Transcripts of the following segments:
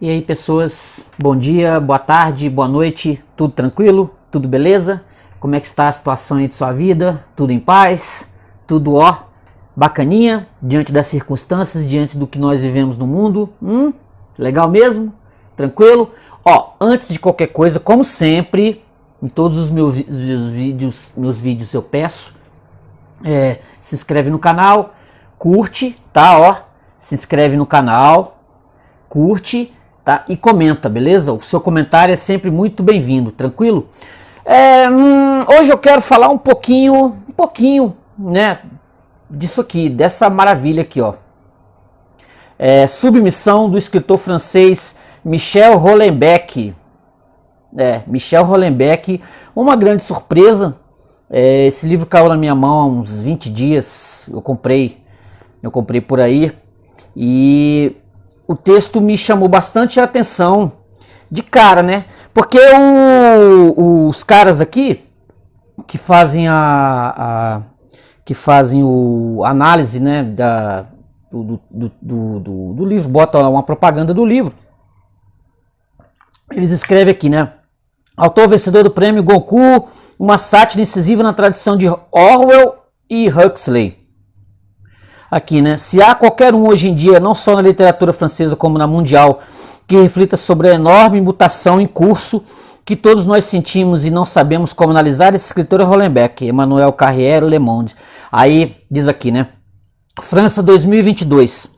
E aí, pessoas, bom dia, boa tarde, boa noite, tudo tranquilo? Tudo beleza? Como é que está a situação aí de sua vida? Tudo em paz? Tudo bacaninha, diante das circunstâncias, diante do que nós vivemos no mundo? Legal mesmo? Tranquilo? Antes de qualquer coisa, como sempre, em todos os meus vídeos eu peço, se inscreve no canal, curte, tá? Se inscreve no canal, curte, tá? E comenta, beleza? O seu comentário é sempre muito bem-vindo, tranquilo? Hoje eu quero falar um pouquinho, né, disso aqui, dessa maravilha aqui, Submissão do escritor francês Michel Houellebecq. Michel Houellebecq, uma grande surpresa. Esse livro caiu na minha mão há uns 20 dias, eu comprei por aí, e o texto me chamou bastante a atenção de cara, né? Porque os caras aqui que fazem a análise, né, do livro, botam uma propaganda do livro. Eles escrevem aqui, né? Autor vencedor do prêmio Goncourt, uma sátira incisiva na tradição de Orwell e Huxley. Aqui, né? Se há qualquer um hoje em dia, não só na literatura francesa como na mundial, que reflita sobre a enorme mutação em curso que todos nós sentimos e não sabemos como analisar, esse escritor é Houellebecq, Emmanuel Carrière, Le Monde. Aí diz aqui, né? França 2022.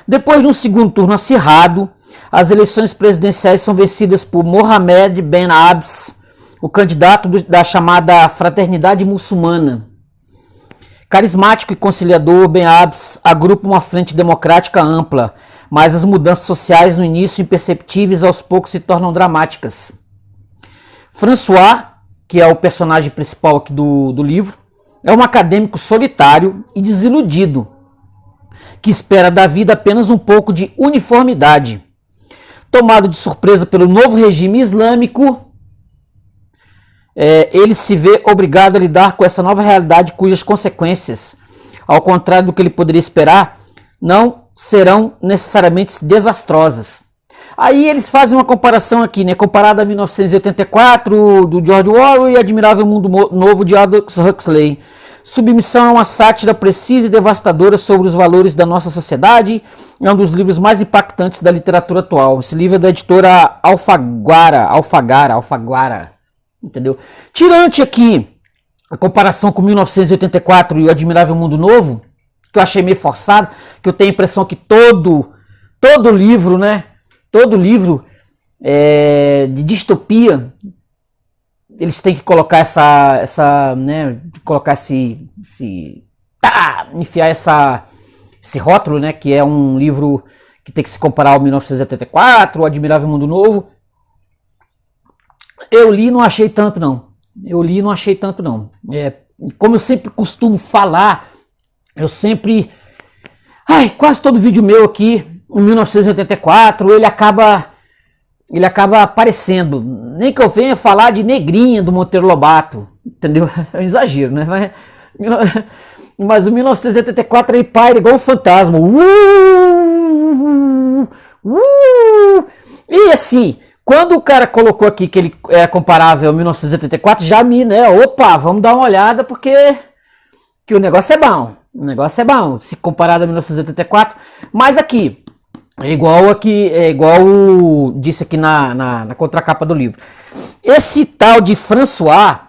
Depois de um segundo turno acirrado, as eleições presidenciais são vencidas por Mohamed Ben Abs, o candidato da chamada Fraternidade Muçulmana. Carismático e conciliador, Ben Abs agrupa uma frente democrática ampla, mas as mudanças sociais no início imperceptíveis aos poucos se tornam dramáticas. François, que é o personagem principal aqui do livro, é um acadêmico solitário e desiludido, que espera da vida apenas um pouco de uniformidade. Tomado de surpresa pelo novo regime islâmico, ele se vê obrigado a lidar com essa nova realidade cujas consequências, ao contrário do que ele poderia esperar, não serão necessariamente desastrosas. Aí eles fazem uma comparação aqui, né? Comparada a 1984, do George Orwell, e Admirável Mundo Novo, de Aldous Huxley. Submissão é uma sátira precisa e devastadora sobre os valores da nossa sociedade. É um dos livros mais impactantes da literatura atual. Esse livro é da editora Alfaguara. Entendeu? Tirante aqui a comparação com 1984 e o Admirável Mundo Novo, que eu achei meio forçado, que eu tenho a impressão que todo livro, né? Todo livro de distopia, eles têm que colocar enfiar esse rótulo, né? Que é um livro que tem que se comparar ao 1984, o Admirável Mundo Novo. Eu li e não achei tanto, não. Como eu sempre costumo falar, quase todo vídeo meu aqui, em 1984, ele acaba aparecendo. Nem que eu venha falar de Negrinha, do Monteiro Lobato, entendeu? É um exagero, né? Mas o 1984 ele paira igual um fantasma. E assim, quando o cara colocou aqui que ele é comparável ao 1984, já vamos dar uma olhada, porque que o negócio é bom. Se comparado a 1984. Mas aqui, é igual disse aqui na contracapa do livro. Esse tal de François,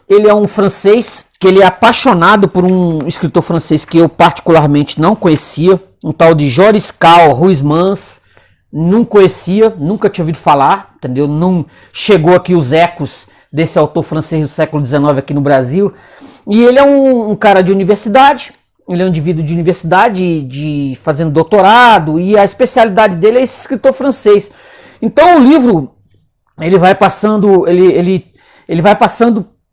ele é um francês que ele é apaixonado por um escritor francês que eu particularmente não conhecia, um tal de Joris Karl Huysmans. Não conhecia, nunca tinha ouvido falar, entendeu? Não chegou aqui os ecos desse autor francês do século XIX aqui no Brasil. E ele é um cara de universidade, ele é um indivíduo de universidade, fazendo doutorado, e a especialidade dele é esse escritor francês. Então o livro, ele vai passando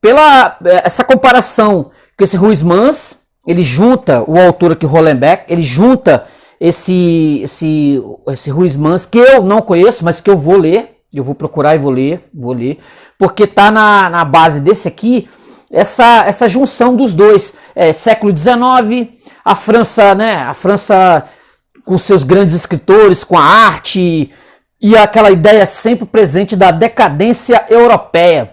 pela essa comparação com esse Huysmans, ele junta o autor aqui, Houellebecq, ele junta esse Huysmans, que eu não conheço, mas que eu vou ler, eu vou procurar e vou ler, porque tá na base desse aqui, essa junção dos dois, século XIX, a França, né, com seus grandes escritores, com a arte, E aquela ideia sempre presente da decadência europeia.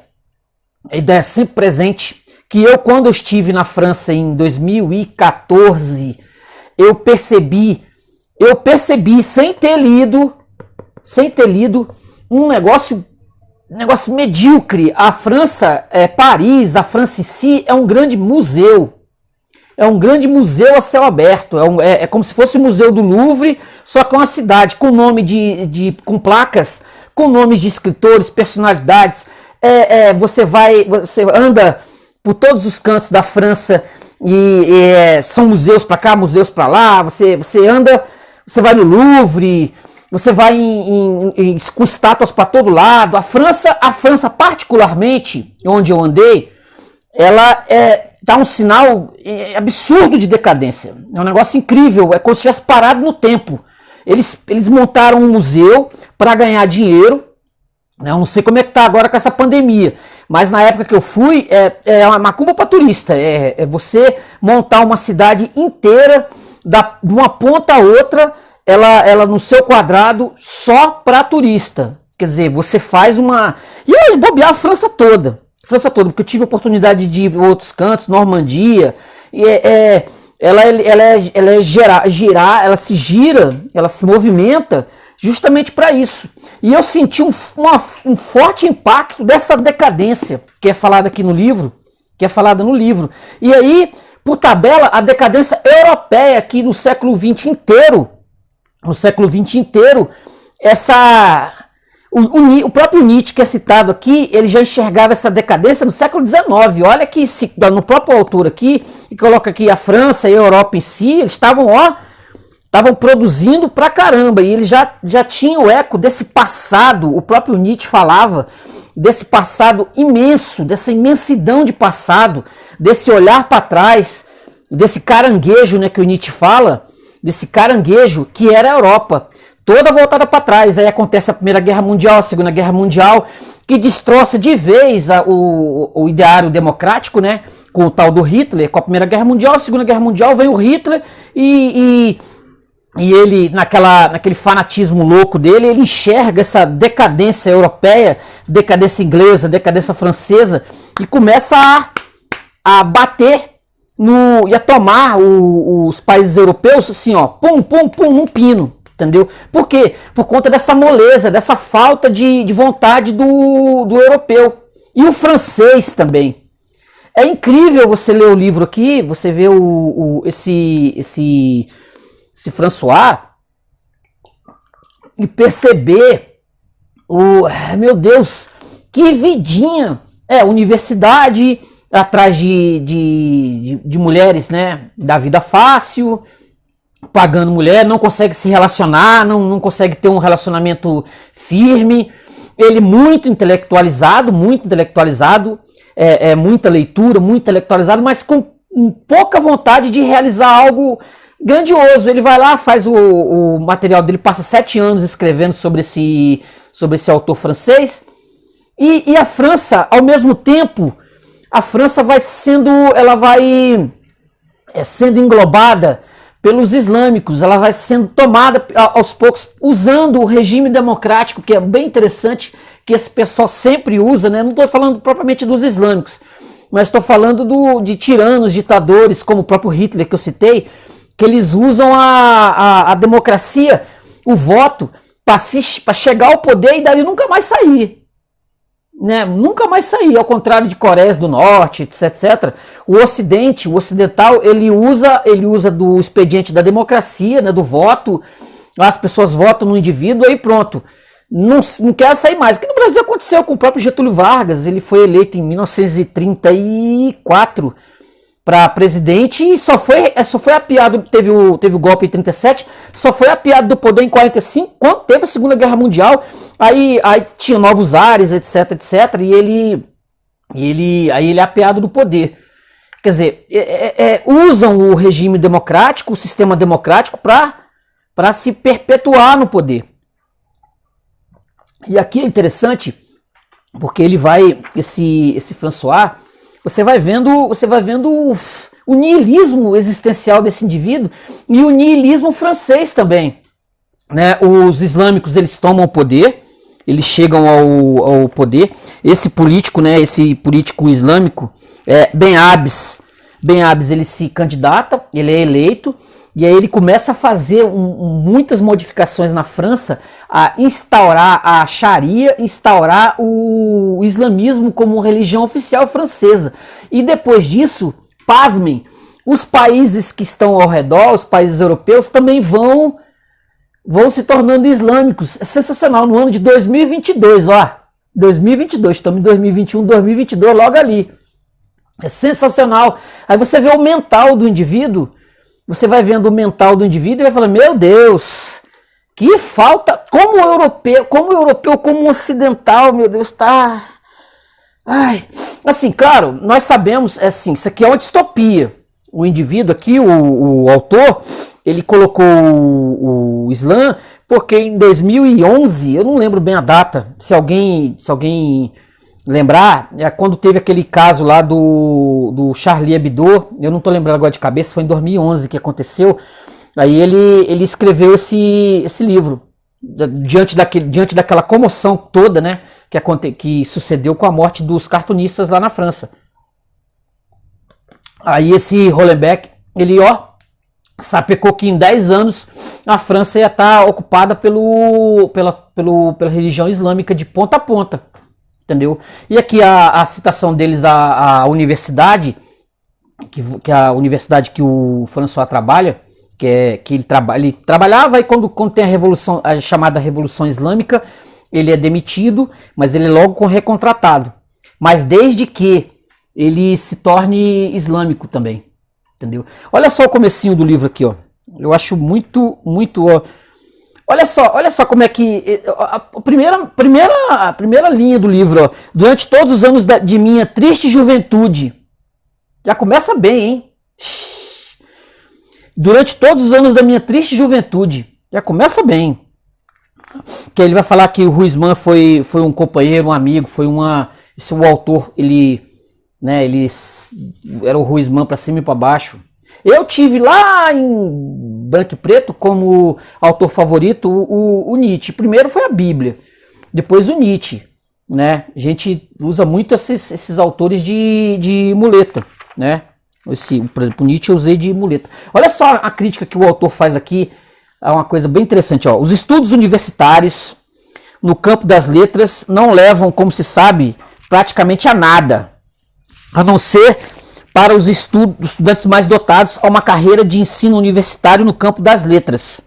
A ideia sempre presente que eu, quando eu estive na França em 2014, eu percebi sem ter lido um negócio medíocre. A França, Paris, a França em si é um grande museu. É um grande museu a céu aberto. É como se fosse o Museu do Louvre, só que é uma cidade com nome com placas, com nomes de escritores, personalidades. Você anda por todos os cantos da França e são museus para cá, museus para lá. Você anda, você vai no Louvre, você vai com estátuas para todo lado. A França particularmente, onde eu andei, ela dá um sinal absurdo de decadência. É um negócio incrível, é como se tivesse parado no tempo. Eles montaram um museu para ganhar dinheiro. Eu não sei como é que tá agora com essa pandemia, mas na época que eu fui, é uma macumba para turista. É você montar uma cidade inteira, de uma ponta a outra, ela no seu quadrado, só para turista. Quer dizer, você faz uma... E eu bobear a França toda, porque eu tive a oportunidade de ir para outros cantos, Normandia, e ela se gira, ela se movimenta justamente para isso. E eu senti um forte impacto dessa decadência que é falada aqui no livro, E aí, por tabela, a decadência europeia aqui no século XX inteiro, o próprio Nietzsche, que é citado aqui, ele já enxergava essa decadência no século XIX. Olha que no próprio autor aqui, e coloca aqui a França e a Europa em si, eles estavam produzindo pra caramba, e eles já tinham o eco desse passado. O próprio Nietzsche falava desse passado imenso, dessa imensidão de passado, desse olhar para trás, desse caranguejo, né, que o Nietzsche fala, desse caranguejo que era a Europa, toda voltada para trás. Aí acontece a Primeira Guerra Mundial, a Segunda Guerra Mundial, que destroça de vez o ideário democrático, né, com o tal do Hitler. Com a Primeira Guerra Mundial, a Segunda Guerra Mundial, vem o Hitler e ele, naquele fanatismo louco dele, ele enxerga essa decadência europeia, decadência inglesa, decadência francesa, e começa a bater e a tomar os países europeus, assim, ó, pum, pum, pum, num pino. Entendeu? Por quê? Por conta dessa moleza, dessa falta de vontade do europeu. E o francês também. É incrível você ler o livro aqui, você vê esse François e perceber meu Deus, que vidinha! Universidade, atrás de mulheres, né, da vida fácil, pagando mulher, não consegue se relacionar, não consegue ter um relacionamento firme. Ele muito intelectualizado, muita leitura, muito intelectualizado, mas com pouca vontade de realizar algo grandioso. Ele vai lá, faz o material dele, passa 7 anos escrevendo sobre esse autor francês. E a França, ao mesmo tempo, a França vai sendo englobada pelos islâmicos, ela vai sendo tomada aos poucos, usando o regime democrático, que é bem interessante, que esse pessoal sempre usa, né? Não estou falando propriamente dos islâmicos, mas estou falando de tiranos, ditadores, como o próprio Hitler que eu citei, que eles usam a democracia, o voto, para chegar ao poder e dali nunca mais sair. Né? Nunca mais sair, ao contrário de Coreias do Norte, etc. O ocidental, ele usa do expediente da democracia, né, do voto. As pessoas votam no indivíduo, aí pronto, não quer sair mais. O que no Brasil aconteceu com o próprio Getúlio Vargas. Ele foi eleito em 1934 para presidente e só foi apiado, teve o golpe em 37, só foi apiado do poder em 45, quando teve a Segunda Guerra Mundial, aí tinha novos ares, etc, e ele é apiado do poder. Quer dizer, usam o regime democrático, o sistema democrático, para se perpetuar no poder. E aqui é interessante, porque ele vai, esse François, você vai vendo o niilismo existencial desse indivíduo e o niilismo francês também. né, os islâmicos eles tomam o poder, eles chegam ao poder. Esse político, né, esse político islâmico, Ben Abs, ele se candidata, ele é eleito, e aí ele começa a fazer muitas modificações na França, a instaurar a Sharia, instaurar o islamismo como religião oficial francesa. E depois disso, pasmem, os países que estão ao redor, os países europeus, também vão se tornando islâmicos. É sensacional, no ano de 2022, ó. 2022, estamos em 2021, 2022, logo ali. É sensacional. Aí você vê o mental do indivíduo, você vai vendo o mental do indivíduo e vai falando, meu Deus, que falta, como europeu, como ocidental, meu Deus, tá... Ai, assim, claro, nós sabemos, assim, isso aqui é uma distopia. O indivíduo aqui, o autor, ele colocou o Islã porque em 2011, eu não lembro bem a data, se alguém lembrar, é quando teve aquele caso lá do Charlie Hebdo, eu não tô lembrando agora de cabeça, foi em 2011 que aconteceu, aí ele escreveu esse livro, diante daquela comoção toda, né, que sucedeu com a morte dos cartunistas lá na França. Aí esse Hollenbeck, ele sapecou que em 10 anos a França ia estar ocupada pela religião islâmica de ponta a ponta, entendeu? E aqui a citação deles à universidade, que é a universidade que o François trabalha, que ele trabalhava, e quando tem a chamada Revolução Islâmica, ele é demitido, mas ele é logo recontratado. Mas desde que ele se torne islâmico também, entendeu? Olha só o comecinho do livro aqui, ó. Eu acho muito, ó. Olha só como é que a primeira linha do livro, ó. Durante todos os anos de minha triste juventude, já começa bem, hein? Durante todos os anos da minha triste juventude, já começa bem. Que ele vai falar que o Huysmans foi um companheiro, um amigo, o autor, ele era o Huysmans para cima e para baixo. Eu tive lá em Branco e Preto como autor favorito o Nietzsche. Primeiro foi a Bíblia, depois o Nietzsche, né? A gente usa muito esses autores de muleta, né? Por exemplo, o Nietzsche eu usei de muleta. Olha só a crítica que o autor faz aqui, é uma coisa bem interessante, ó. Os estudos universitários no campo das letras não levam, como se sabe, praticamente a nada, a não ser para os estudantes mais dotados a uma carreira de ensino universitário no campo das letras.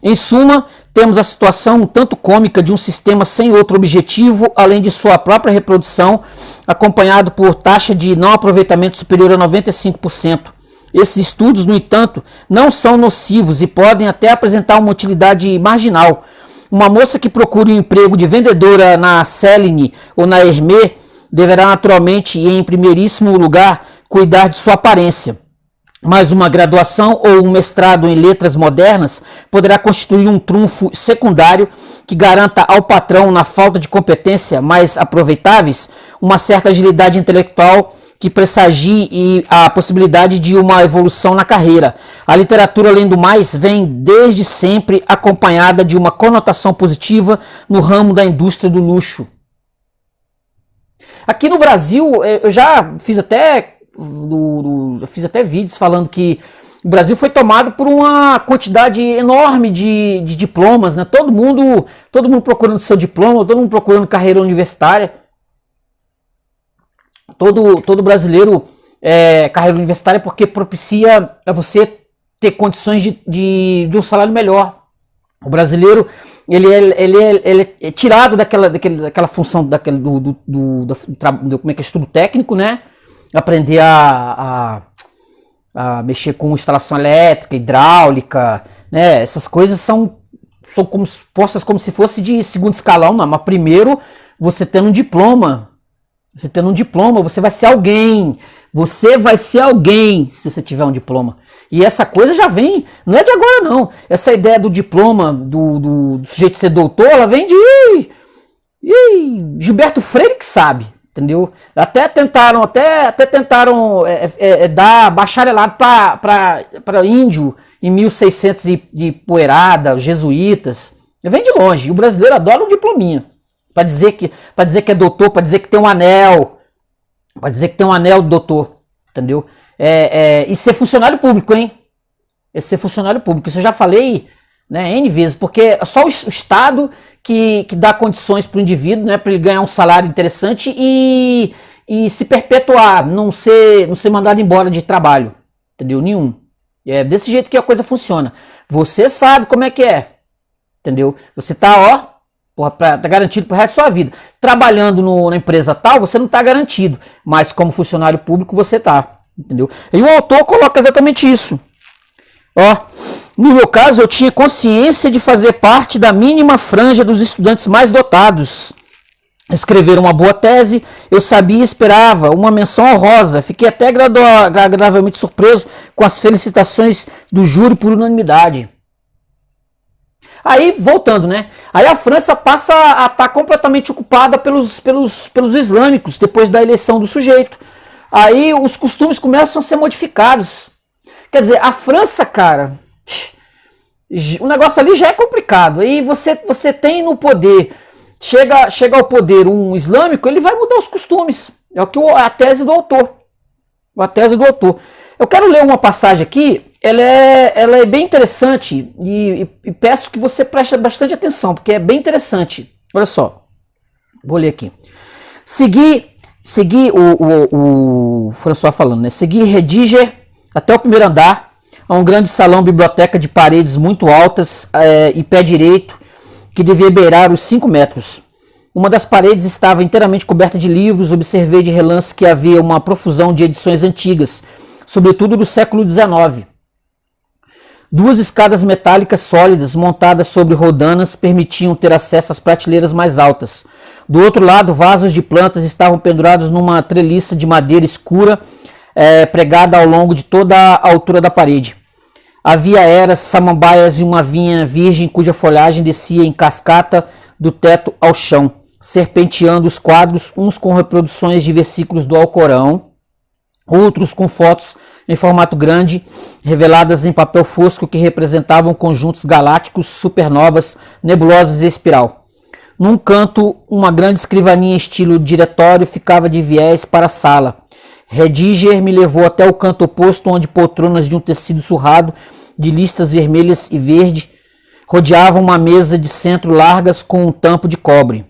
Em suma, temos a situação um tanto cômica de um sistema sem outro objetivo, além de sua própria reprodução, acompanhado por taxa de não aproveitamento superior a 95%. Esses estudos, no entanto, não são nocivos e podem até apresentar uma utilidade marginal. Uma moça que procure um emprego de vendedora na Celine ou na Hermès deverá naturalmente e em primeiríssimo lugar cuidar de sua aparência. Mas uma graduação ou um mestrado em letras modernas poderá constituir um trunfo secundário que garanta ao patrão, na falta de competência mais aproveitáveis, uma certa agilidade intelectual que pressagie a possibilidade de uma evolução na carreira. A literatura, além do mais, vem desde sempre acompanhada de uma conotação positiva no ramo da indústria do luxo. Aqui no Brasil, eu já fiz até vídeos falando que o Brasil foi tomado por uma quantidade enorme de diplomas, né? Todo mundo procurando seu diploma, todo mundo procurando carreira universitária. Todo brasileiro carreira universitária porque propicia a você ter condições de um salário melhor. O brasileiro ele é tirado daquela função do como é que é, estudo técnico, né? Aprender a mexer com instalação elétrica, hidráulica, né? Essas coisas são postas como se fosse de segundo escalão, mas primeiro você tendo um diploma. Você vai ser alguém. Você vai ser alguém se você tiver um diploma. E essa coisa já vem, não é de agora não. Essa ideia do diploma, do sujeito ser doutor, ela vem de Gilberto Freire que sabe. entendeu? Até tentaram dar bacharelado para índio em 1600 de poeirada, os jesuítas. Vem de longe. O brasileiro adora um diplominha para dizer que é doutor, para dizer que tem um anel, para dizer que tem um anel do doutor, entendeu? E ser funcionário público, hein? Ser funcionário público. Isso eu já falei, né, N vezes, porque é só o Estado que dá condições para o indivíduo, né, para ele ganhar um salário interessante e se perpetuar, não ser mandado embora de trabalho, entendeu? Nenhum. É desse jeito que a coisa funciona. Você sabe como é que é, entendeu? Você tá, tá garantido pro resto da sua vida. Trabalhando na empresa tal, você não tá garantido, mas como funcionário público você tá, entendeu? E o autor coloca exatamente isso. No meu caso, eu tinha consciência de fazer parte da mínima franja dos estudantes mais dotados. Escrever uma boa tese, eu sabia e esperava uma menção honrosa. Fiquei até agradavelmente surpreso com as felicitações do júri por unanimidade. Aí, voltando, né? Aí a França passa a estar completamente ocupada pelos islâmicos, depois da eleição do sujeito. Aí os costumes começam a ser modificados. Quer dizer, a França, cara, o negócio ali já é complicado. Aí você tem no poder, chega ao poder um islâmico, ele vai mudar os costumes. É o que a tese do autor. A tese do autor. Eu quero ler uma passagem aqui, ela é bem interessante e peço que você preste bastante atenção, porque é bem interessante. Olha só, vou ler aqui. Segui o François falando, né? Segui Rediger até o primeiro andar, a um grande salão biblioteca de paredes muito altas e pé direito, que devia beirar os 5 metros. Uma das paredes estava inteiramente coberta de livros, observei de relance que havia uma profusão de edições antigas, sobretudo do século XIX. 2 escadas metálicas sólidas, montadas sobre rodanas, permitiam ter acesso às prateleiras mais altas. Do outro lado, vasos de plantas estavam pendurados numa treliça de madeira escura, pregada ao longo de toda a altura da parede. Havia eras, samambaias e uma vinha virgem cuja folhagem descia em cascata do teto ao chão, serpenteando os quadros, uns com reproduções de versículos do Alcorão, outros com fotos em formato grande, reveladas em papel fosco que representavam conjuntos galácticos, supernovas, nebulosas e espiral. Num canto, uma grande escrivaninha estilo diretório ficava de viés para a sala. Rediger me levou até o canto oposto, onde poltronas de um tecido surrado, de listas vermelhas e verde, rodeavam uma mesa de centro largas com um tampo de cobre.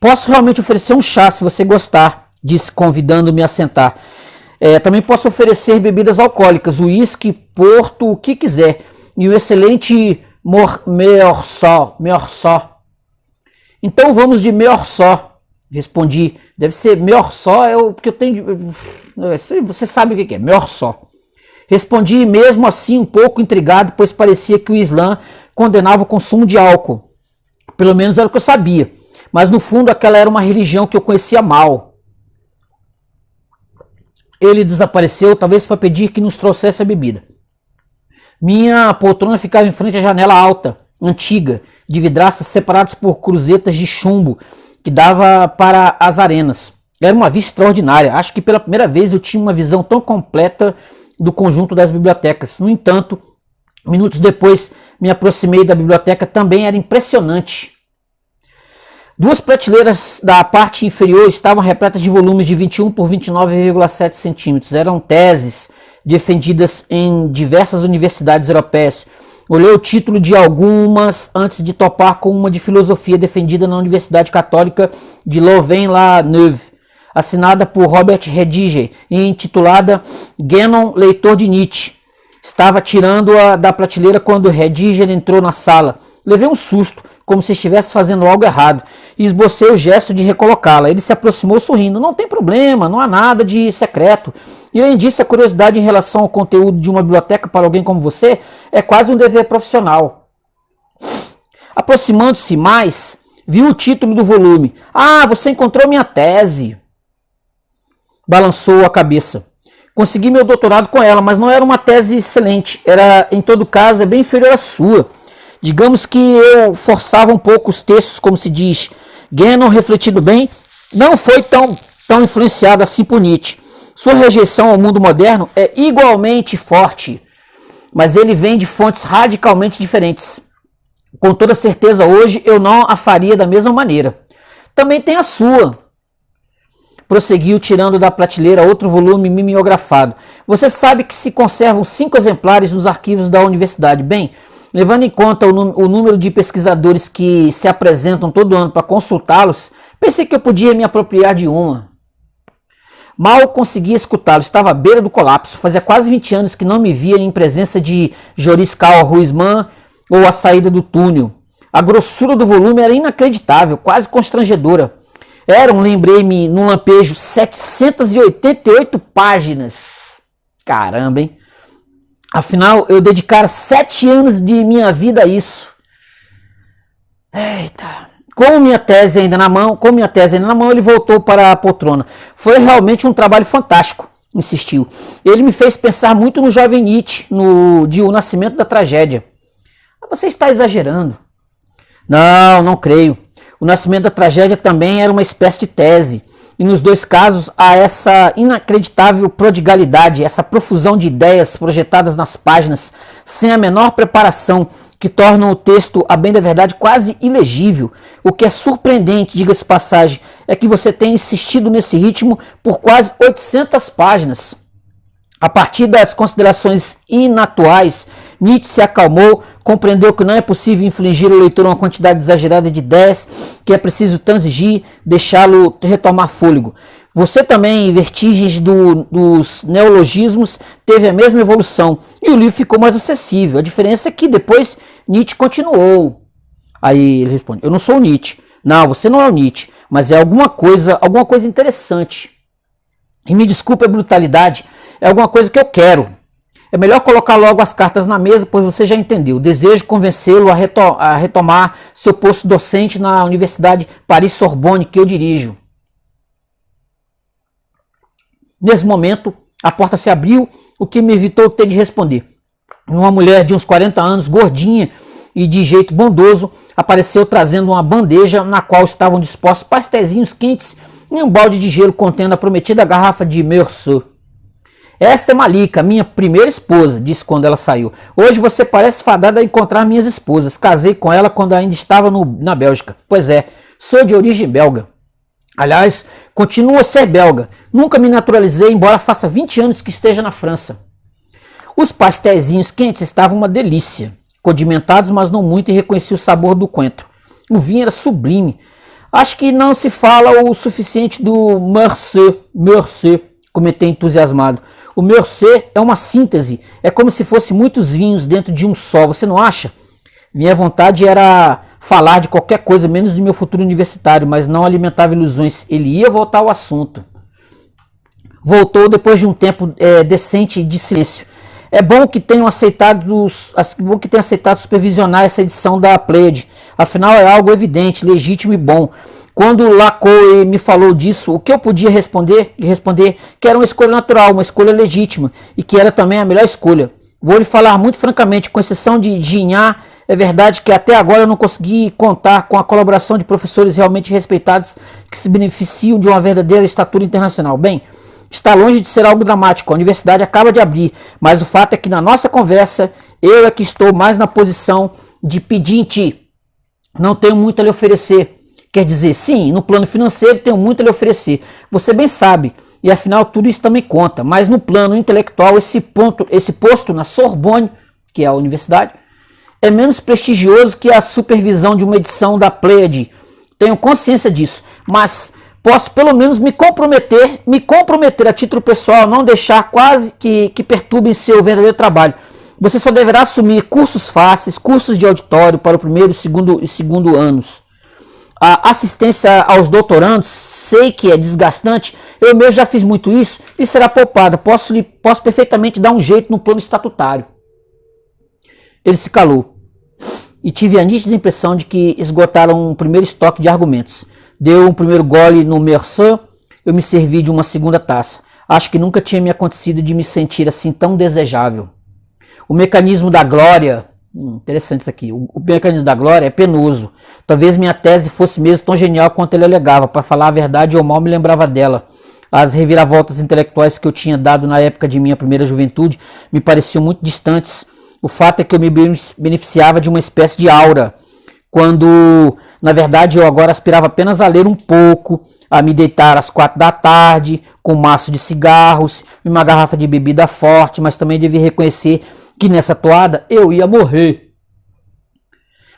Posso realmente oferecer um chá se você gostar, disse, convidando-me a sentar. Também posso oferecer bebidas alcoólicas, uísque, porto, o que quiser. E o excelente Meursault. Então vamos de Meursault. Respondi, deve ser Meursault, porque eu tenho... Você sabe o que é, Meursault. Respondi mesmo assim um pouco intrigado, pois parecia que o Islã condenava o consumo de álcool. Pelo menos era o que eu sabia. Mas no fundo aquela era uma religião que eu conhecia mal. Ele desapareceu, talvez para pedir que nos trouxesse a bebida. Minha poltrona ficava em frente à janela alta, antiga, de vidraças separados por cruzetas de chumbo, que dava para as arenas. Era uma vista extraordinária. Acho que pela primeira vez eu tinha uma visão tão completa do conjunto das bibliotecas. No entanto, minutos depois me aproximei da biblioteca, também era impressionante. 2 prateleiras da parte inferior estavam repletas de volumes de 21 por 29,7 centímetros. Eram teses defendidas em diversas universidades europeias. Olhei o título de algumas antes de topar com uma de filosofia defendida na Universidade Católica de Louvain-la-Neuve, assinada por Robert Rediger e intitulada Guénon, leitor de Nietzsche. Estava tirando-a da prateleira quando Rediger entrou na sala. Levei um susto, como se estivesse fazendo algo errado, e esbocei o gesto de recolocá-la. Ele se aproximou sorrindo. Não tem problema, não há nada de secreto. E além disso, a curiosidade em relação ao conteúdo de uma biblioteca para alguém como você é quase um dever profissional. Aproximando-se mais, viu o título do volume. Ah, você encontrou minha tese. Balançou a cabeça. Consegui meu doutorado com ela, mas não era uma tese excelente. Era, em todo caso, bem inferior à sua. Digamos que eu forçava um pouco os textos, como se diz. Guénon, refletindo bem, não foi tão tão influenciado assim por Nietzsche. Sua rejeição ao mundo moderno é igualmente forte, mas ele vem de fontes radicalmente diferentes. Com toda certeza, hoje eu não a faria da mesma maneira. Também tem a sua. Prosseguiu, tirando da prateleira outro volume mimeografado. Você sabe que se conservam 5 exemplares nos arquivos da universidade. Bem, levando em conta o número de pesquisadores que se apresentam todo ano para consultá-los, pensei que eu podia me apropriar de uma. Mal conseguia escutá-lo, estava à beira do colapso. Fazia quase 20 anos que não me via em presença de Joris Karl Huysmans ou a saída do túnel. A grossura do volume era inacreditável, quase constrangedora. Eram, lembrei-me num lampejo, 788 páginas. Caramba, hein? Afinal, eu dedicara 7 anos de minha vida a isso. Eita. Com minha tese ainda na mão, ele voltou para a poltrona. Foi realmente um trabalho fantástico, insistiu. Ele me fez pensar muito no jovem Nietzsche, de O Nascimento da Tragédia. Você está exagerando. Não creio. O Nascimento da Tragédia também era uma espécie de tese. E nos dois casos há essa inacreditável prodigalidade, essa profusão de ideias projetadas nas páginas, sem a menor preparação, que tornam o texto, a bem da verdade, quase ilegível. O que é surpreendente, diga-se passagem, é que você tenha insistido nesse ritmo por quase 800 páginas. A partir das considerações inatuais, Nietzsche se acalmou, compreendeu que não é possível infligir ao leitor uma quantidade exagerada de ideias, que é preciso transigir, deixá-lo retomar fôlego. Você também, em vertigens dos neologismos, teve a mesma evolução, e o livro ficou mais acessível. A diferença é que depois Nietzsche continuou. Aí ele responde, eu não sou o Nietzsche. Não, você não é o Nietzsche, mas é alguma coisa interessante. E me desculpe a brutalidade, é alguma coisa que eu quero. É melhor colocar logo as cartas na mesa, pois você já entendeu. Desejo convencê-lo a retomar seu posto docente na Universidade Paris-Sorbonne, que eu dirijo. Nesse momento, a porta se abriu, o que me evitou ter de responder. Uma mulher de uns 40 anos, gordinha e de jeito bondoso, apareceu trazendo uma bandeja na qual estavam dispostos pastéisinhos quentes e um balde de gelo contendo a prometida garrafa de Meursault. Esta é Malika, minha primeira esposa, disse quando ela saiu. Hoje você parece fadada a encontrar minhas esposas. Casei com ela quando ainda estava na Bélgica. Pois é, sou de origem belga. Aliás, continuo a ser belga. Nunca me naturalizei, embora faça 20 anos que esteja na França. Os pastéisinhos quentes estavam uma delícia. Condimentados, mas não muito, e reconheci o sabor do coentro. O vinho era sublime. Acho que não se fala o suficiente do Meursault, comentei entusiasmado. O Meursault é uma síntese, é como se fosse muitos vinhos dentro de um só, você não acha? Minha vontade era falar de qualquer coisa, menos do meu futuro universitário, mas não alimentava ilusões. Ele ia voltar ao assunto. Voltou depois de um tempo decente de silêncio. É bom que tenham aceitado supervisionar essa edição da Pleiade. Afinal, é algo evidente, legítimo e bom. Quando Lacan me falou disso, o que eu podia responder? Responder que era uma escolha natural, uma escolha legítima, e que era também a melhor escolha. Vou lhe falar muito francamente, com exceção de Ginhar, é verdade que até agora eu não consegui contar com a colaboração de professores realmente respeitados que se beneficiam de uma verdadeira estatura internacional. Bem, está longe de ser algo dramático, a universidade acaba de abrir, mas o fato é que na nossa conversa, eu é que estou mais na posição de pedinte. Não tenho muito a lhe oferecer. Quer dizer, sim, no plano financeiro tenho muito a lhe oferecer. Você bem sabe, e afinal tudo isso também conta. Mas no plano intelectual, esse posto na Sorbonne, que é a universidade, é menos prestigioso que a supervisão de uma edição da Pleiade. Tenho consciência disso, mas posso pelo menos me comprometer a título pessoal, não deixar quase que perturbem seu verdadeiro trabalho. Você só deverá assumir cursos fáceis, cursos de auditório para o primeiro e segundo anos. A assistência aos doutorandos, sei que é desgastante, eu mesmo já fiz muito isso e será poupada. Posso perfeitamente dar um jeito no plano estatutário. Ele se calou e tive a nítida impressão de que esgotaram um primeiro estoque de argumentos. Deu um primeiro gole no Meursault, eu me servi de uma segunda taça. Acho que nunca tinha me acontecido de me sentir assim tão desejável. O mecanismo da glória, Interessante isso aqui. O mecanismo da glória é penoso. Talvez minha tese fosse mesmo tão genial quanto ele alegava. Para falar a verdade, eu mal me lembrava dela. As reviravoltas intelectuais que eu tinha dado na época de minha primeira juventude me pareciam muito distantes. O fato é que eu me beneficiava de uma espécie de aura, quando, na verdade, eu agora aspirava apenas a ler um pouco, a me deitar às 4 da tarde, com um maço de cigarros e uma garrafa de bebida forte, mas também devia reconhecer que nessa toada eu ia morrer.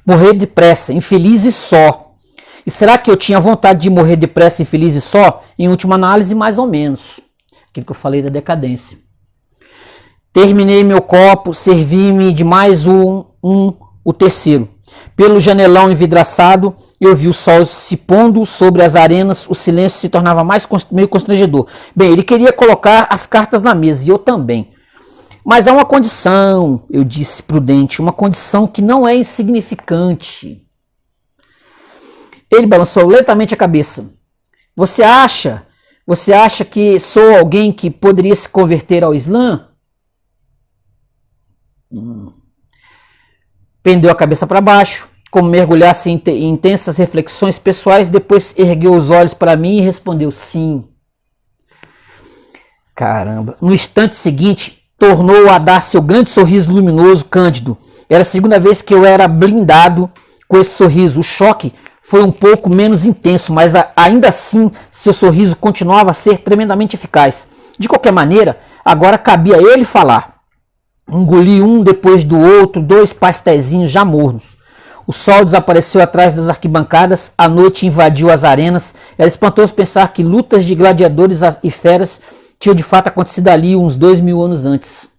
Morrer depressa, infeliz e só. E será que eu tinha vontade de morrer depressa, infeliz e só? Em última análise, mais ou menos. Aquilo que eu falei da decadência. Terminei meu copo, servi-me de mais o terceiro. Pelo janelão envidraçado, eu vi o sol se pondo sobre as arenas, o silêncio se tornava meio constrangedor. Bem, ele queria colocar as cartas na mesa, e eu também. Mas há uma condição, eu disse prudente, uma condição que não é insignificante. Ele balançou lentamente a cabeça. Você acha que sou alguém que poderia se converter ao Islã? Pendeu a cabeça para baixo, como mergulhasse em intensas reflexões pessoais, depois ergueu os olhos para mim e respondeu sim. Caramba. No instante seguinte, tornou a dar seu grande sorriso luminoso, cândido. Era a segunda vez que eu era blindado com esse sorriso. O choque foi um pouco menos intenso, mas ainda assim seu sorriso continuava a ser tremendamente eficaz. De qualquer maneira, agora cabia a ele falar. Engoli um depois do outro, 2 pastezinhos já mornos. O sol desapareceu atrás das arquibancadas, a noite invadiu as arenas. Era espantoso pensar que lutas de gladiadores e feras tinham de fato acontecido ali uns 2000 anos antes.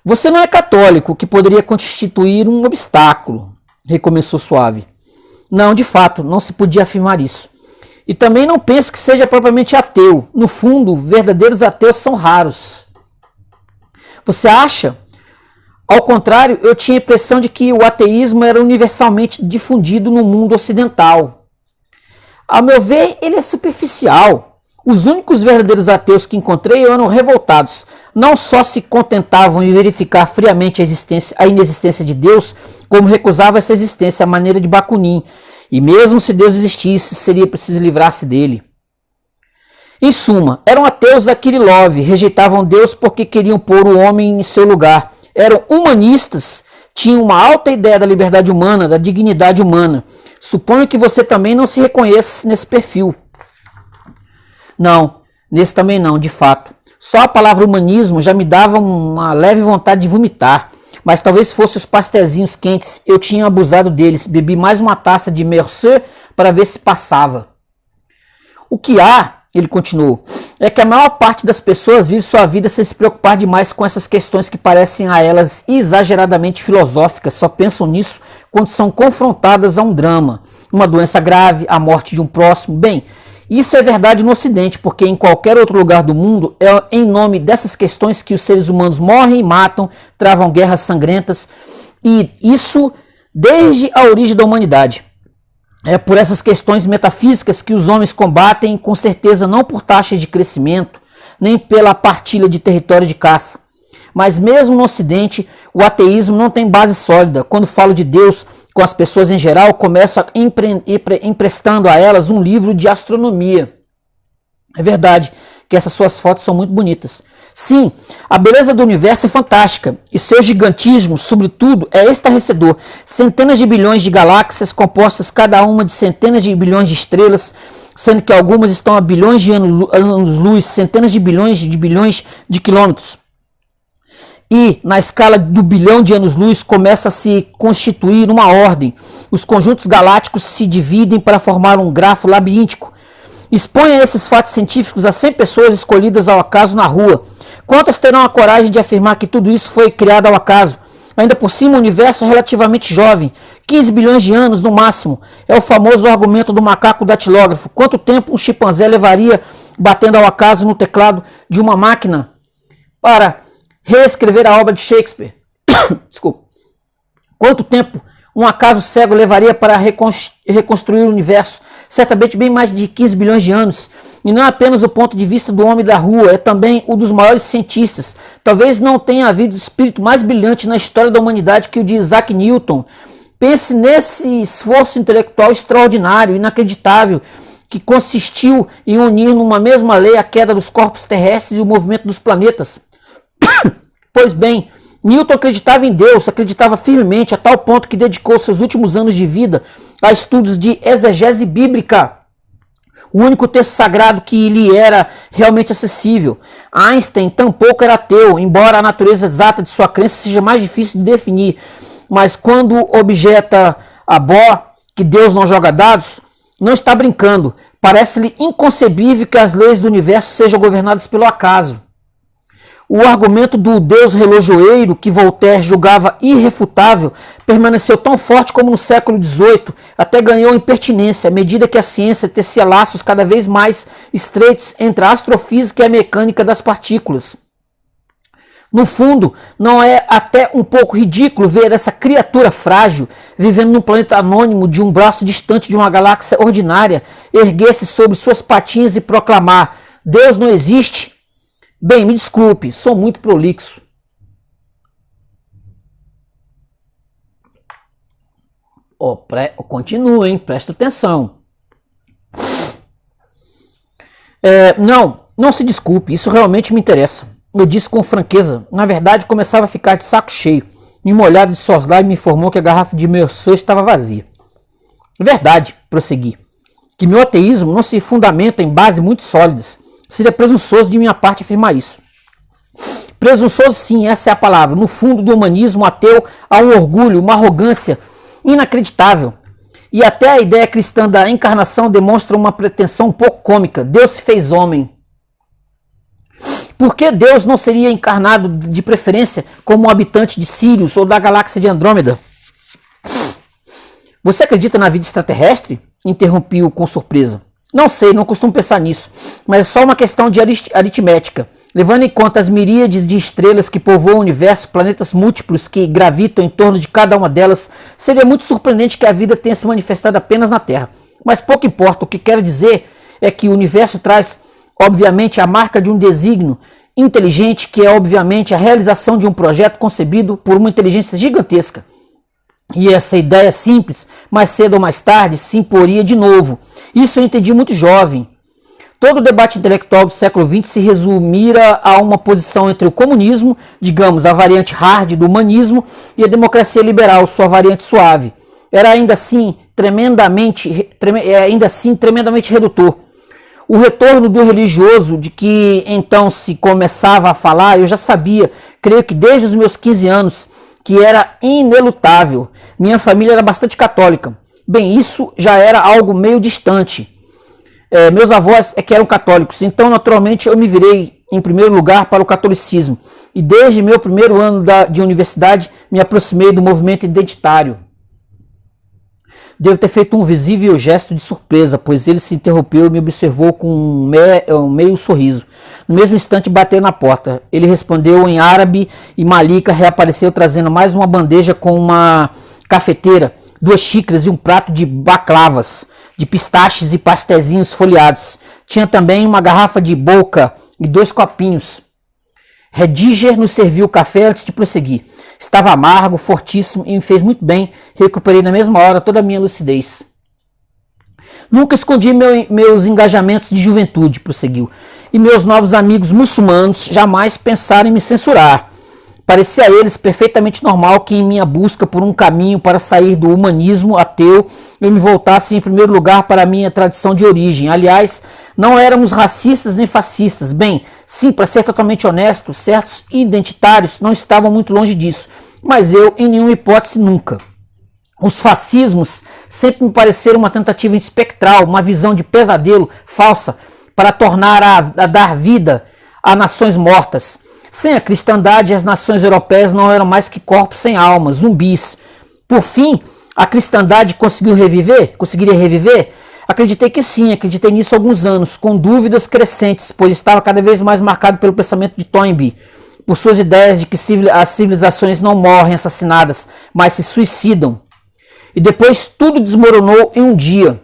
Você não é católico, que poderia constituir um obstáculo, recomeçou suave. Não, de fato, não se podia afirmar isso. E também não penso que seja propriamente ateu. No fundo, verdadeiros ateus são raros. Você acha? Ao contrário, eu tinha a impressão de que o ateísmo era universalmente difundido no mundo ocidental. Ao meu ver, ele é superficial. Os únicos verdadeiros ateus que encontrei eram revoltados. Não só se contentavam em verificar friamente a inexistência de Deus, como recusavam essa existência à maneira de Bakunin. E mesmo se Deus existisse, seria preciso livrar-se dele. Em suma, eram ateus da Kirillov, rejeitavam Deus porque queriam pôr o homem em seu lugar. Eram humanistas, tinham uma alta ideia da liberdade humana, da dignidade humana. Suponho que você também não se reconhece nesse perfil. Não, nesse também não, de fato. Só a palavra humanismo já me dava uma leve vontade de vomitar. Mas talvez fosse os pastezinhos quentes, eu tinha abusado deles. Bebi mais uma taça de Mercier para ver se passava. O que há, ele continuou, é que a maior parte das pessoas vive sua vida sem se preocupar demais com essas questões que parecem a elas exageradamente filosóficas, só pensam nisso quando são confrontadas a um drama, uma doença grave, a morte de um próximo. Bem, isso é verdade no Ocidente, porque em qualquer outro lugar do mundo é em nome dessas questões que os seres humanos morrem e matam, travam guerras sangrentas, e isso desde a origem da humanidade. É por essas questões metafísicas que os homens combatem, com certeza não por taxas de crescimento, nem pela partilha de território de caça. Mas mesmo no Ocidente, o ateísmo não tem base sólida. Quando falo de Deus com as pessoas em geral, começo emprestando a elas um livro de astronomia. É verdade que essas suas fotos são muito bonitas. Sim, a beleza do universo é fantástica e seu gigantismo, sobretudo, é estarrecedor. Centenas de bilhões de galáxias compostas cada uma de centenas de bilhões de estrelas, sendo que algumas estão a bilhões de anos-luz, centenas de bilhões de quilômetros. E, na escala do bilhão de anos-luz, começa a se constituir uma ordem. Os conjuntos galácticos se dividem para formar um grafo labiríntico. Exponha esses fatos científicos a 100 pessoas escolhidas ao acaso na rua. Quantas terão a coragem de afirmar que tudo isso foi criado ao acaso? Ainda por cima, o universo é relativamente jovem, 15 bilhões de anos no máximo. É o famoso argumento do macaco datilógrafo. Quanto tempo um chimpanzé levaria batendo ao acaso no teclado de uma máquina para reescrever a obra de Shakespeare? Desculpa. Quanto tempo um acaso cego levaria para reconstruir o universo? certamente bem mais de 15 bilhões de anos. E não é apenas o ponto de vista do homem da rua, é também o dos maiores cientistas. Talvez não tenha havido espírito mais brilhante na história da humanidade que o de Isaac Newton. Pense nesse esforço intelectual extraordinário, inacreditável, que consistiu em unir numa mesma lei a queda dos corpos terrestres e o movimento dos planetas. Pois bem, Newton acreditava em Deus, acreditava firmemente, a tal ponto que dedicou seus últimos anos de vida a estudos de exegese bíblica, o único texto sagrado que lhe era realmente acessível. Einstein tampouco era ateu, embora a natureza exata de sua crença seja mais difícil de definir. Mas quando objeta a Bohr que Deus não joga dados, não está brincando. Parece-lhe inconcebível que as leis do universo sejam governadas pelo acaso. O argumento do Deus relojoeiro, que Voltaire julgava irrefutável, permaneceu tão forte como no século XVIII, até ganhou impertinência à medida que a ciência tecia laços cada vez mais estreitos entre a astrofísica e a mecânica das partículas. No fundo, não é até um pouco ridículo ver essa criatura frágil, vivendo num planeta anônimo de um braço distante de uma galáxia ordinária, erguer-se sobre suas patinhas e proclamar: Deus não existe? Bem, me desculpe, sou muito prolixo. Continua, hein? Presta atenção. Não se desculpe, isso realmente me interessa. Eu disse com franqueza. Na verdade, começava a ficar de saco cheio. E uma olhada de soslaio me informou que a garrafa de Merceau estava vazia. Verdade, prossegui, que meu ateísmo não se fundamenta em bases muito sólidas. Seria presunçoso de minha parte afirmar isso. Presunçoso sim, essa é a palavra. No fundo do humanismo ateu há um orgulho, uma arrogância inacreditável. E até a ideia cristã da encarnação demonstra uma pretensão um pouco cômica. Deus se fez homem. Por que Deus não seria encarnado de preferência como um habitante de Sirius ou da galáxia de Andrômeda? Você acredita na vida extraterrestre? Interrompi-o com surpresa. Não sei, não costumo pensar nisso, mas é só uma questão de aritmética. Levando em conta as miríades de estrelas que povoam o universo, planetas múltiplos que gravitam em torno de cada uma delas, seria muito surpreendente que a vida tenha se manifestado apenas na Terra. Mas pouco importa, o que quero dizer é que o universo traz, obviamente, a marca de um desígnio inteligente, que é, obviamente, a realização de um projeto concebido por uma inteligência gigantesca. E essa ideia simples, mais cedo ou mais tarde, se imporia de novo. Isso eu entendi muito jovem. Todo o debate intelectual do século XX se resumira a uma posição entre o comunismo, digamos, a variante hard do humanismo, e a democracia liberal, sua variante suave. Era ainda assim tremendamente redutor. O retorno do religioso, de que então se começava a falar, eu já sabia, creio que desde os meus 15 anos, que era inelutável. Minha família era bastante católica. Bem, isso já era algo meio distante. Meus avós que eram católicos, então naturalmente eu me virei em primeiro lugar para o catolicismo. E desde meu primeiro ano de universidade me aproximei do movimento identitário. Devo ter feito um visível gesto de surpresa, pois ele se interrompeu e me observou com um meio sorriso. No mesmo instante bateu na porta. Ele respondeu em árabe e Malika reapareceu trazendo mais uma bandeja com uma cafeteira, 2 xícaras e um prato de baclavas, de pistaches e pastezinhos folheados. Tinha também uma garrafa de boca e 2 copinhos. Rediger nos serviu o café antes de prosseguir. Estava amargo, fortíssimo e me fez muito bem. Recuperei na mesma hora toda a minha lucidez. Nunca escondi meus engajamentos de juventude, prosseguiu. E meus novos amigos muçulmanos jamais pensaram em me censurar. Parecia a eles perfeitamente normal que em minha busca por um caminho para sair do humanismo ateu, eu me voltasse em primeiro lugar para a minha tradição de origem. Aliás, não éramos racistas nem fascistas. Bem, sim, para ser totalmente honesto, certos identitários não estavam muito longe disso. Mas eu, em nenhuma hipótese, nunca. Os fascismos sempre me pareceram uma tentativa espectral, uma visão de pesadelo falsa para tornar a dar vida a nações mortas. Sem a cristandade, as nações europeias não eram mais que corpos sem alma, zumbis. Por fim, a cristandade conseguiria reviver? Acreditei que sim, acreditei nisso há alguns anos, com dúvidas crescentes, pois estava cada vez mais marcado pelo pensamento de Toynbee, por suas ideias de que as civilizações não morrem assassinadas, mas se suicidam. E depois tudo desmoronou em um dia.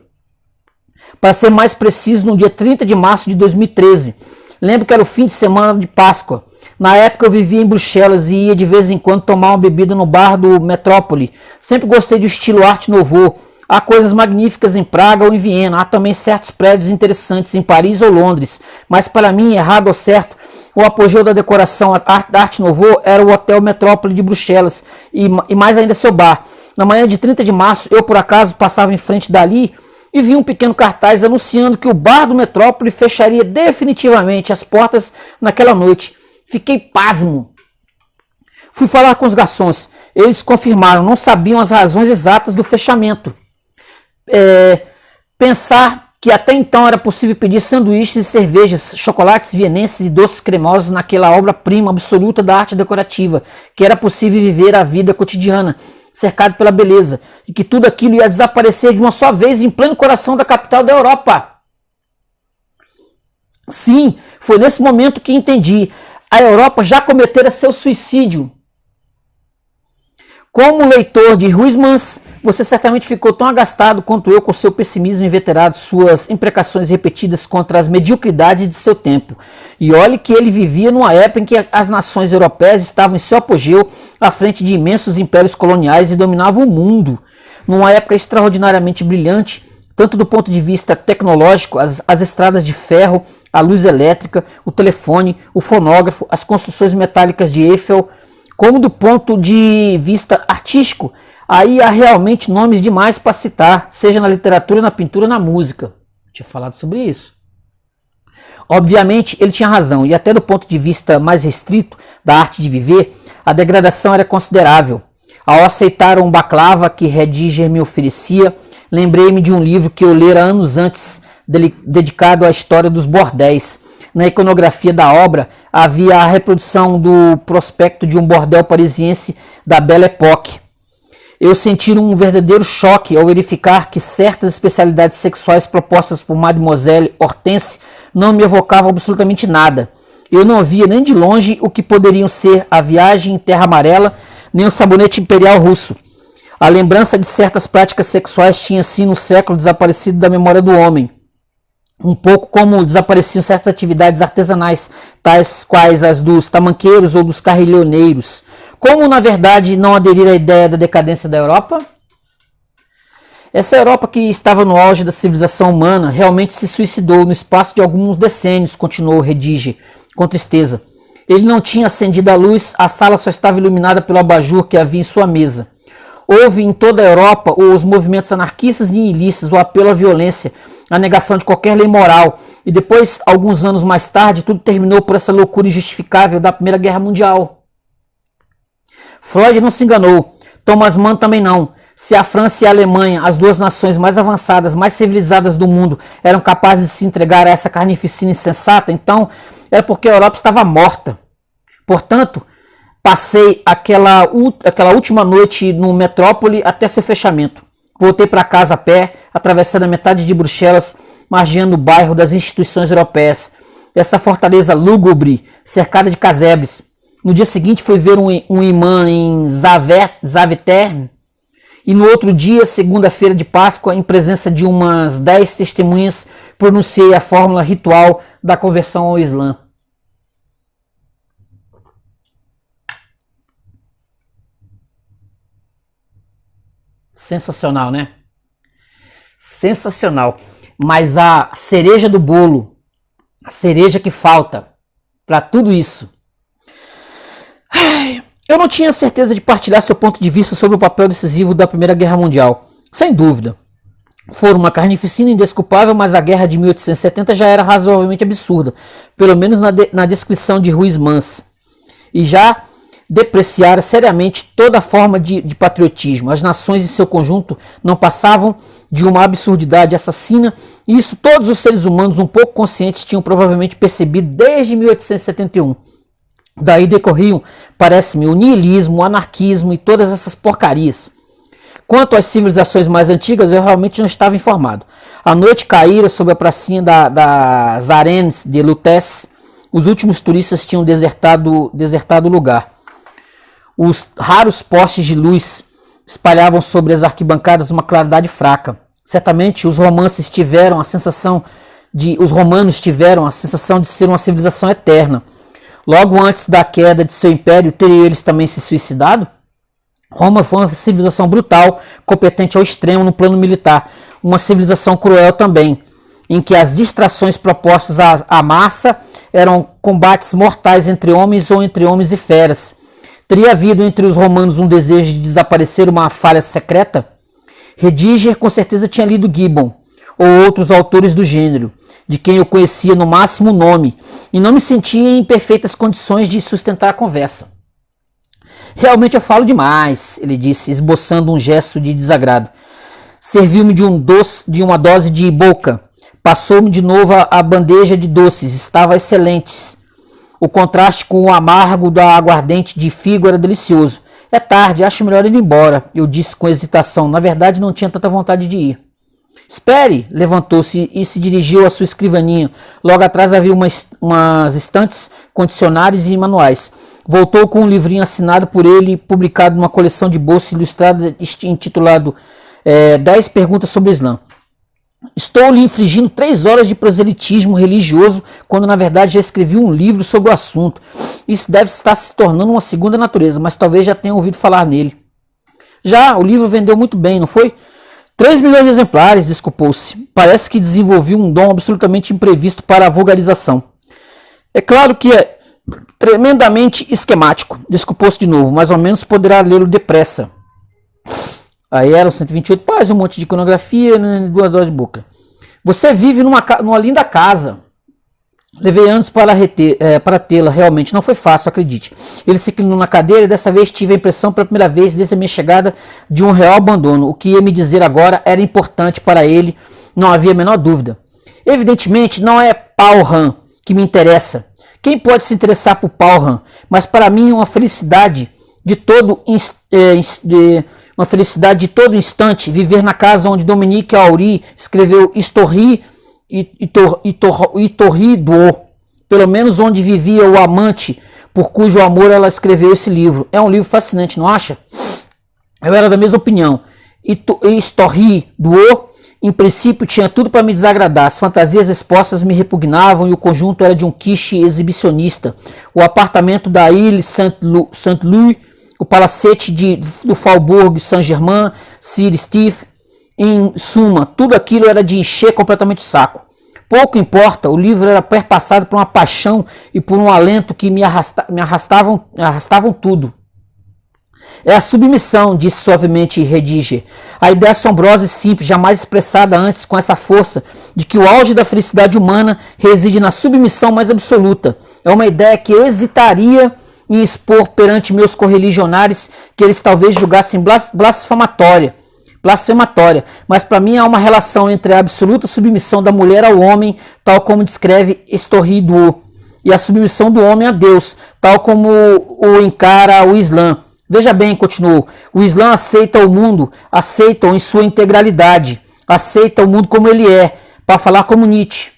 Para ser mais preciso, no dia 30 de março de 2013. Lembro que era o fim de semana de Páscoa. Na época eu vivia em Bruxelas e ia de vez em quando tomar uma bebida no bar do Metrópole. Sempre gostei do estilo Art Nouveau. Há coisas magníficas em Praga ou em Viena. Há também certos prédios interessantes em Paris ou Londres. Mas para mim, errado ou certo, o apogeu da decoração da Art Nouveau era o Hotel Metrópole de Bruxelas e mais ainda seu bar. Na manhã de 30 de março, eu por acaso passava em frente dali e vi um pequeno cartaz anunciando que o bar do Metrópole fecharia definitivamente as portas naquela noite. Fiquei pasmo. Fui falar com os garçons. Eles confirmaram, não sabiam as razões exatas do fechamento. Pensar que até então era possível pedir sanduíches e cervejas, chocolates vienenses e doces cremosos naquela obra-prima absoluta da arte decorativa, que era possível viver a vida cotidiana, cercado pela beleza, e que tudo aquilo ia desaparecer de uma só vez em pleno coração da capital da Europa. Sim, foi nesse momento que entendi. A Europa já cometera seu suicídio. Como leitor de Huysmans, você certamente ficou tão agastado quanto eu com seu pessimismo inveterado, suas imprecações repetidas contra as mediocridades de seu tempo. E olhe que ele vivia numa época em que as nações europeias estavam em seu apogeu à frente de imensos impérios coloniais e dominavam o mundo. Numa época extraordinariamente brilhante, tanto do ponto de vista tecnológico, as estradas de ferro, a luz elétrica, o telefone, o fonógrafo, as construções metálicas de Eiffel, como do ponto de vista artístico, aí há realmente nomes demais para citar, seja na literatura, na pintura, na música. Eu tinha falado sobre isso. Obviamente, ele tinha razão, e até do ponto de vista mais restrito da arte de viver, a degradação era considerável. Ao aceitar um baklava que Rediger me oferecia, lembrei-me de um livro que eu lera anos antes, dedicado à história dos bordéis. Na iconografia da obra havia a reprodução do prospecto de um bordel parisiense da Belle Époque. Eu senti um verdadeiro choque ao verificar que certas especialidades sexuais propostas por Mademoiselle Hortense não me evocavam absolutamente nada. Eu não via nem de longe o que poderiam ser a viagem em terra amarela, nem o sabonete imperial russo. A lembrança de certas práticas sexuais tinha assim no século desaparecido da memória do homem. Um pouco como desapareciam certas atividades artesanais, tais quais as dos tamanqueiros ou dos carrilhoneiros. Como, na verdade, não aderir à ideia da decadência da Europa? Essa Europa que estava no auge da civilização humana realmente se suicidou no espaço de alguns decênios, continuou Rediger, com tristeza. Ele não tinha acendido a luz, a sala só estava iluminada pelo abajur que havia em sua mesa. Houve em toda a Europa os movimentos anarquistas e nihilistas, o apelo à violência, a negação de qualquer lei moral. E depois, alguns anos mais tarde, tudo terminou por essa loucura injustificável da Primeira Guerra Mundial. Freud não se enganou, Thomas Mann também não. Se a França e a Alemanha, as duas nações mais avançadas, mais civilizadas do mundo, eram capazes de se entregar a essa carnificina insensata, então era porque a Europa estava morta. Portanto, passei aquela última noite no Metrópole até seu fechamento. Voltei para casa a pé, atravessando a metade de Bruxelas, margeando o bairro das instituições europeias. Essa fortaleza lúgubre, cercada de casebres. No dia seguinte fui ver um imã em Zaventem. E no outro dia, segunda-feira de Páscoa, em presença de umas 10 testemunhas, pronunciei a fórmula ritual da conversão ao Islã. Sensacional, né? Sensacional. Mas a cereja do bolo, a cereja que falta para tudo isso. Eu não tinha certeza de partilhar seu ponto de vista sobre o papel decisivo da Primeira Guerra Mundial. Sem dúvida. Foram uma carnificina indesculpável, mas a guerra de 1870 já era razoavelmente absurda, pelo menos na descrição de Huysmans. E já depreciara seriamente toda forma de patriotismo. As nações em seu conjunto não passavam de uma absurdidade assassina, e isso todos os seres humanos um pouco conscientes tinham provavelmente percebido desde 1871. Daí decorriam, parece-me, o niilismo, o anarquismo e todas essas porcarias. Quanto às civilizações mais antigas, eu realmente não estava informado. A noite caíra sobre a pracinha das Arenes de Lutèce. Os últimos turistas tinham desertado o lugar. Os raros postes de luz espalhavam sobre as arquibancadas uma claridade fraca. Certamente os romanos tiveram a sensação de ser uma civilização eterna. Logo antes da queda de seu império, teriam eles também se suicidado? Roma foi uma civilização brutal, competente ao extremo no plano militar. Uma civilização cruel também, em que as distrações propostas à massa eram combates mortais entre homens ou entre homens e feras. Teria havido entre os romanos um desejo de desaparecer uma falha secreta? Rediger com certeza tinha lido Gibbon, ou outros autores do gênero, de quem eu conhecia no máximo o nome, e não me sentia em perfeitas condições de sustentar a conversa. Realmente eu falo demais, ele disse, esboçando um gesto de desagrado. Serviu-me de uma dose de boca. Passou-me de novo a bandeja de doces, estava excelente. O contraste com o amargo da aguardente de figo era delicioso. É tarde, acho melhor ir embora, eu disse com hesitação. Na verdade, não tinha tanta vontade de ir. Espere! Levantou-se e se dirigiu à sua escrivaninha. Logo atrás havia umas estantes com dicionários e manuais. Voltou com um livrinho assinado por ele, publicado numa coleção de bolsa ilustrada, intitulado 10 perguntas sobre o Islã. Estou lhe infligindo 3 horas de proselitismo religioso, quando na verdade já escrevi um livro sobre o assunto. Isso deve estar se tornando uma segunda natureza, mas talvez já tenha ouvido falar nele. Já, o livro vendeu muito bem, não foi? 3 milhões de exemplares, desculpou-se. Parece que desenvolvi um dom absolutamente imprevisto para a vulgarização. É claro que é tremendamente esquemático, desculpou-se de novo, mais ou menos poderá lê-lo depressa. Aí eram 128 páginas, um monte de iconografia, 2 doses de boca. Você vive numa linda casa. Levei anos para tê-la, realmente não foi fácil, acredite. Ele se inclinou na cadeira e dessa vez tive a impressão pela primeira vez desde a minha chegada de um real abandono. O que ia me dizer agora era importante para ele, não havia a menor dúvida. Evidentemente não é Paul que me interessa. Quem pode se interessar por Paul? Mas para mim é uma felicidade de todo instante viver na casa onde Dominique Auri escreveu Histoire do, pelo menos onde vivia o amante por cujo amor ela escreveu esse livro. É um livro fascinante, não acha? Eu era da mesma opinião. Histoire do, em princípio, tinha tudo para me desagradar. As fantasias expostas me repugnavam e o conjunto era de um quiche exibicionista. O apartamento da Ile Saint-Louis, o palacete do Faubourg Saint-Germain, Sir Steve, em suma, tudo aquilo era de encher completamente o saco. Pouco importa, o livro era perpassado por uma paixão e por um alento que me arrastavam tudo. É a submissão, disse suavemente Rediger. A ideia assombrosa e simples, jamais expressada antes com essa força, de que o auge da felicidade humana reside na submissão mais absoluta. É uma ideia que eu hesitaria em expor perante meus correligionários, que eles talvez julgassem blasfematória, mas para mim há uma relação entre a absoluta submissão da mulher ao homem, tal como descreve Histoire do, e a submissão do homem a Deus, tal como o encara o Islã. Veja bem, continuou, o Islã aceita o mundo, aceita-o em sua integralidade, aceita o mundo como ele é, para falar como Nietzsche.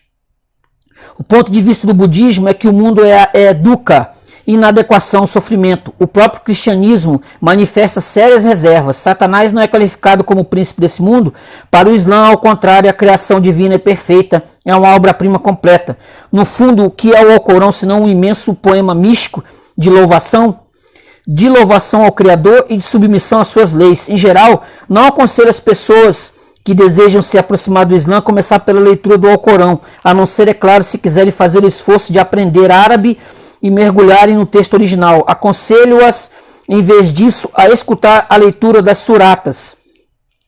O ponto de vista do budismo é que o mundo é dukkha, inadequação, sofrimento. O próprio cristianismo manifesta sérias reservas. Satanás não é qualificado como príncipe desse mundo. Para o Islã, ao contrário, a criação divina é perfeita, é uma obra-prima completa. No fundo, o que é o Alcorão senão um imenso poema místico de louvação ao Criador e de submissão às suas leis. Em geral, não aconselho as pessoas que desejam se aproximar do Islã começar pela leitura do Alcorão, a não ser, é claro, se quiserem fazer o esforço de aprender árabe e mergulharem no texto original. Aconselho-as, em vez disso, a escutar a leitura das suratas,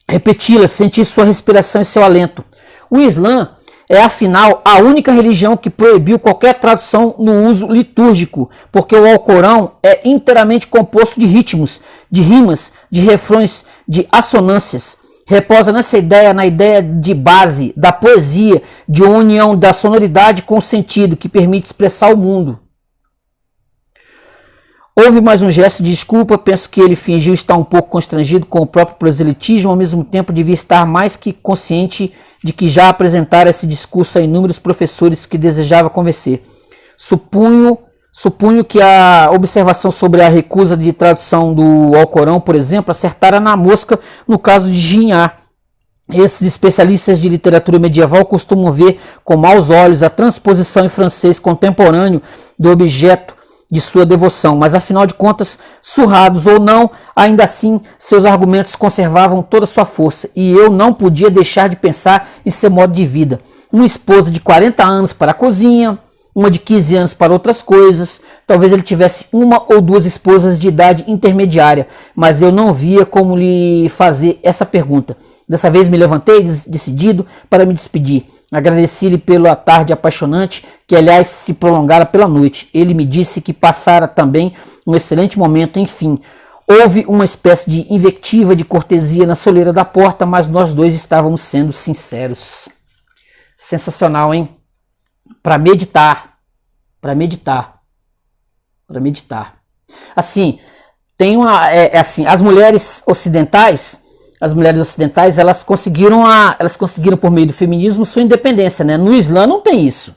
repeti-las, sentir sua respiração e seu alento. O Islã é, afinal, a única religião que proibiu qualquer tradução no uso litúrgico, porque o Alcorão é inteiramente composto de ritmos, de rimas, de refrões, de assonâncias. Reposa nessa ideia, na ideia de base da poesia, de união da sonoridade com o sentido que permite expressar o mundo. Houve mais um gesto de desculpa, penso que ele fingiu estar um pouco constrangido com o próprio proselitismo, ao mesmo tempo devia estar mais que consciente de que já apresentara esse discurso a inúmeros professores que desejava convencer. Supunho que a observação sobre a recusa de tradução do Alcorão, por exemplo, acertara na mosca no caso de Jinhá. Esses especialistas de literatura medieval costumam ver com maus olhos a transposição em francês contemporâneo do objeto de sua devoção, mas afinal de contas, surrados ou não, ainda assim seus argumentos conservavam toda sua força, e eu não podia deixar de pensar em seu modo de vida. Uma esposa de 40 anos para a cozinha, uma de 15 anos para outras coisas. Talvez ele tivesse uma ou duas esposas de idade intermediária, mas eu não via como lhe fazer essa pergunta. Dessa vez me levantei decidido para me despedir. Agradeci-lhe pela tarde apaixonante, que aliás se prolongara pela noite. Ele me disse que passara também um excelente momento, enfim. Houve uma espécie de invectiva de cortesia na soleira da porta, mas nós dois estávamos sendo sinceros. Sensacional, hein? Para meditar. Assim, tem uma, assim, as mulheres ocidentais, elas conseguiram por meio do feminismo sua independência, né? No Islã não tem isso.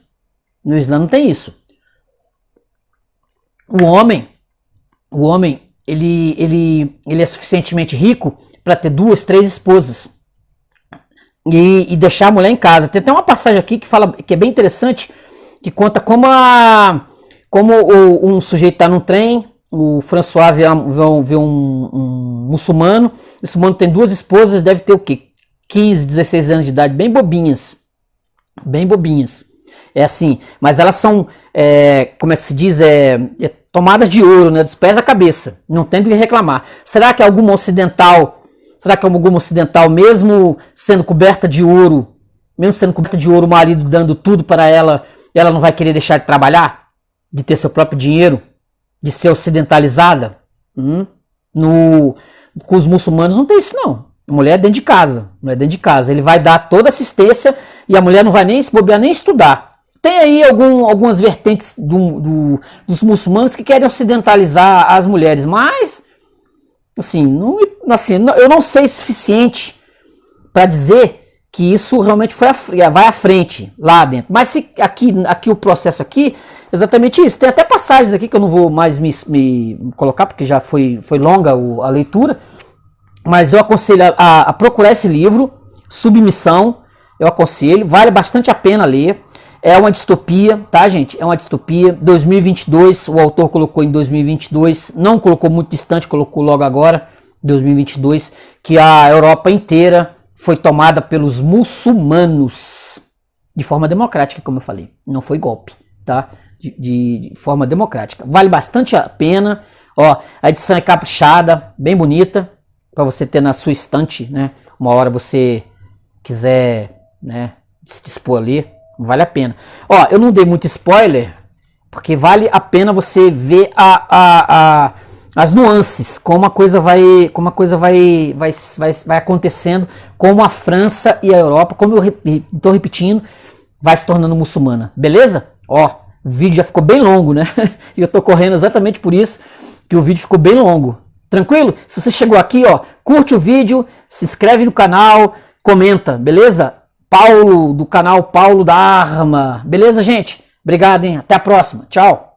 O homem, ele é suficientemente rico para ter 2, 3 esposas e deixar a mulher em casa. Tem até uma passagem aqui que fala, que é bem interessante, que conta como um sujeito está num trem, o François vê um muçulmano. O muçulmano tem 2 esposas, deve ter o quê? 15, 16 anos de idade, bem bobinhas. É assim, mas elas são, como é que se diz, tomadas de ouro, né, dos pés à cabeça, não tem do que reclamar. Será que alguma ocidental, mesmo sendo coberta de ouro, o marido dando tudo para ela não vai querer deixar de trabalhar? De ter seu próprio dinheiro? De ser ocidentalizada? Com os muçulmanos não tem isso não. A mulher é dentro de casa. Ele vai dar toda assistência e a mulher não vai nem se bobear, nem estudar. Tem aí algumas vertentes dos muçulmanos que querem ocidentalizar as mulheres, mas assim, eu não sei o suficiente para dizer que isso realmente vai à frente lá dentro. Mas se aqui o processo aqui, exatamente isso. Tem até passagens aqui que eu não vou mais me colocar, porque já foi longa a leitura. Mas eu aconselho a procurar esse livro, Submissão. Eu aconselho, vale bastante a pena ler. É uma distopia, tá, gente? É uma distopia. 2022, o autor colocou em 2022. Não colocou muito distante, colocou logo agora, 2022, que a Europa inteira foi tomada pelos muçulmanos de forma democrática, como eu falei. Não foi golpe, tá? De forma democrática. Vale bastante a pena. Ó, a edição é caprichada, bem bonita, para você ter na sua estante, né? Uma hora você quiser, né, se dispor ali, vale a pena. Ó, eu não dei muito spoiler, porque vale a pena você ver as nuances, como a coisa vai acontecendo, como a França e a Europa, como eu estou repetindo, vai se tornando muçulmana, beleza? Ó, o vídeo já ficou bem longo, né? E eu tô correndo exatamente por isso que o vídeo ficou bem longo. Tranquilo? Se você chegou aqui, ó, curte o vídeo, se inscreve no canal, comenta, beleza? Paulo, do canal Paulo da Arma. Beleza, gente? Obrigado, hein? Até a próxima. Tchau.